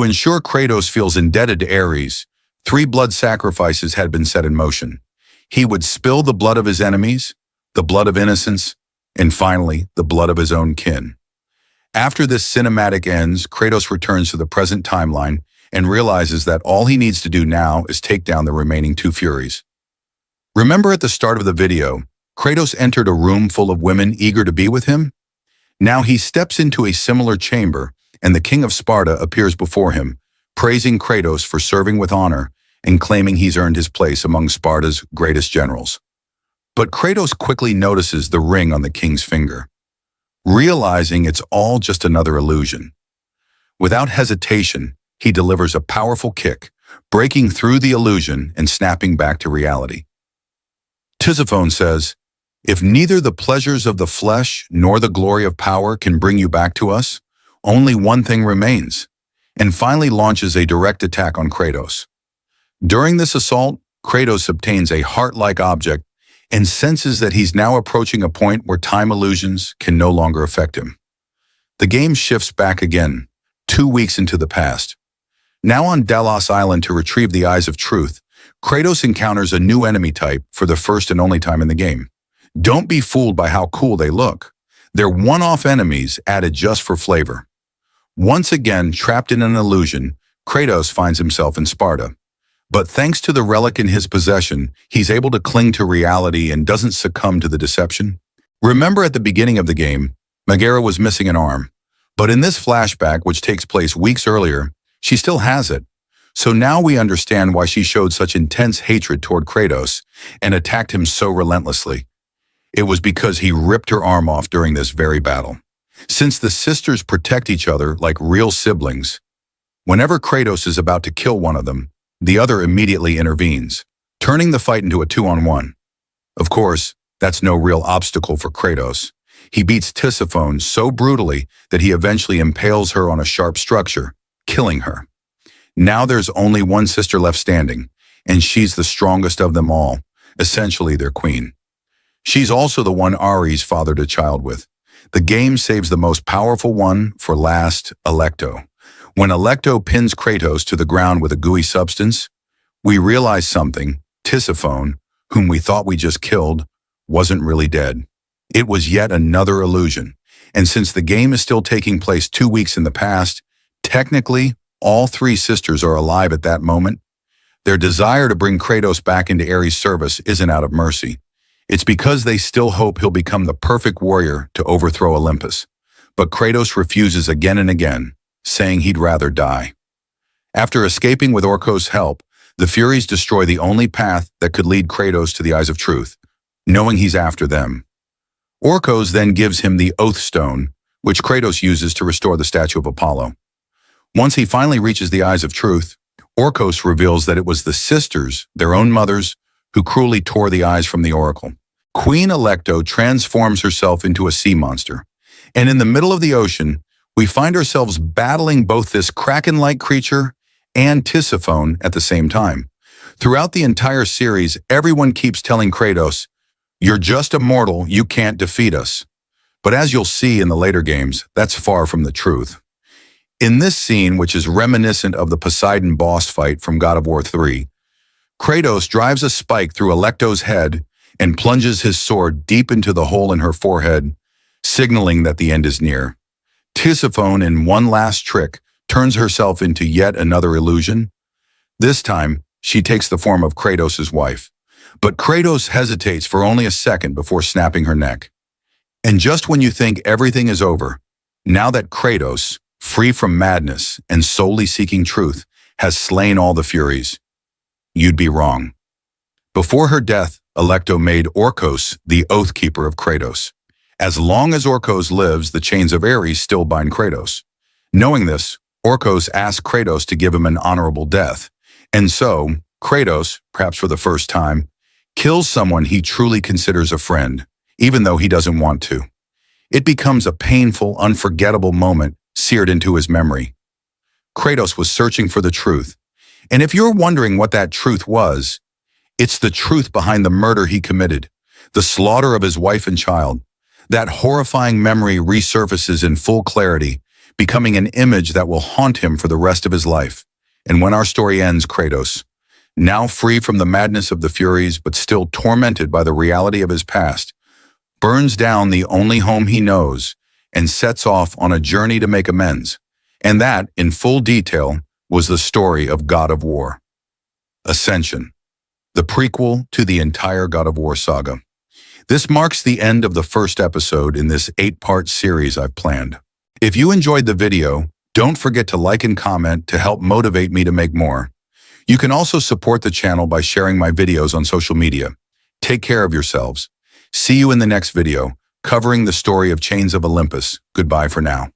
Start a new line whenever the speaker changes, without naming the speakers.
To ensure Kratos feels indebted to Ares, 3 blood sacrifices had been set in motion. He would spill the blood of his enemies, the blood of innocents, and finally, the blood of his own kin. After this cinematic ends, Kratos returns to the present timeline and realizes that all he needs to do now is take down the remaining 2 Furies. Remember at the start of the video, Kratos entered a room full of women eager to be with him? Now he steps into a similar chamber, and the king of Sparta appears before him, praising Kratos for serving with honor and claiming he's earned his place among Sparta's greatest generals. But Kratos quickly notices the ring on the king's finger, realizing it's all just another illusion. Without hesitation, he delivers a powerful kick, breaking through the illusion and snapping back to reality. Tisiphone says, "If neither the pleasures of the flesh nor the glory of power can bring you back to us, only one thing remains," and finally launches a direct attack on Kratos. During this assault, Kratos obtains a heart-like object and senses that he's now approaching a point where time illusions can no longer affect him. The game shifts back again, 2 weeks into the past. Now on Delos Island to retrieve the Eyes of Truth, Kratos encounters a new enemy type for the first and only time in the game. Don't be fooled by how cool they look. They're one-off enemies added just for flavor. Once again, trapped in an illusion, Kratos finds himself in Sparta. But thanks to the relic in his possession, he's able to cling to reality and doesn't succumb to the deception. Remember at the beginning of the game, Megaera was missing an arm. But in this flashback, which takes place weeks earlier, she still has it. So now we understand why she showed such intense hatred toward Kratos and attacked him so relentlessly. It was because he ripped her arm off during this very battle. Since the sisters protect each other like real siblings, whenever Kratos is about to kill one of them, the other immediately intervenes, turning the fight into a 2-on-1. Of course, that's no real obstacle for Kratos. He beats Tisiphone so brutally that he eventually impales her on a sharp structure, killing her. Now there's only one sister left standing, and she's the strongest of them all, essentially their queen. She's also the one Ares fathered a child with. The game saves the most powerful one for last, Alecto. When Alecto pins Kratos to the ground with a gooey substance, we realize something. Tisiphone, whom we thought we just killed, wasn't really dead. It was yet another illusion. And since the game is still taking place 2 weeks in the past, technically, all 3 sisters are alive at that moment. Their desire to bring Kratos back into Ares' service isn't out of mercy. It's because they still hope he'll become the perfect warrior to overthrow Olympus. But Kratos refuses again and again, saying he'd rather die. After escaping with Orcos' help, the Furies destroy the only path that could lead Kratos to the Eyes of Truth, knowing he's after them. Orcos then gives him the Oath Stone, which Kratos uses to restore the statue of Apollo. Once he finally reaches the Eyes of Truth, Orcos reveals that it was the sisters, their own mothers, who cruelly tore the eyes from the oracle. Queen Alecto transforms herself into a sea monster, and in the middle of the ocean, we find ourselves battling both this kraken-like creature and Tisiphone at the same time. Throughout the entire series, everyone keeps telling Kratos, "You're just a mortal, you can't defeat us." But as you'll see in the later games, that's far from the truth. In this scene, which is reminiscent of the Poseidon boss fight from God of War 3, Kratos drives a spike through Alecto's head and plunges his sword deep into the hole in her forehead, signaling that the end is near. Tisiphone, in one last trick, turns herself into yet another illusion. This time, she takes the form of Kratos' wife. But Kratos hesitates for only a second before snapping her neck. And just when you think everything is over, now that Kratos, free from madness and solely seeking truth, has slain all the Furies, you'd be wrong. Before her death, Alecto made Orcos the Oath Keeper of Kratos. As long as Orcos lives, the chains of Ares still bind Kratos. Knowing this, Orcos asks Kratos to give him an honorable death. And so, Kratos, perhaps for the first time, kills someone he truly considers a friend, even though he doesn't want to. It becomes a painful, unforgettable moment seared into his memory. Kratos was searching for the truth. And if you're wondering what that truth was, it's the truth behind the murder he committed, the slaughter of his wife and child. That horrifying memory resurfaces in full clarity, becoming an image that will haunt him for the rest of his life. And when our story ends, Kratos, now free from the madness of the Furies but still tormented by the reality of his past, burns down the only home he knows and sets off on a journey to make amends. And that, in full detail, was the story of God of War Ascension, the prequel to the entire God of War saga. This marks the end of the first episode in this 8-part series I've planned. If you enjoyed the video, don't forget to like and comment to help motivate me to make more. You can also support the channel by sharing my videos on social media. Take care of yourselves. See you in the next video, covering the story of Chains of Olympus. Goodbye for now.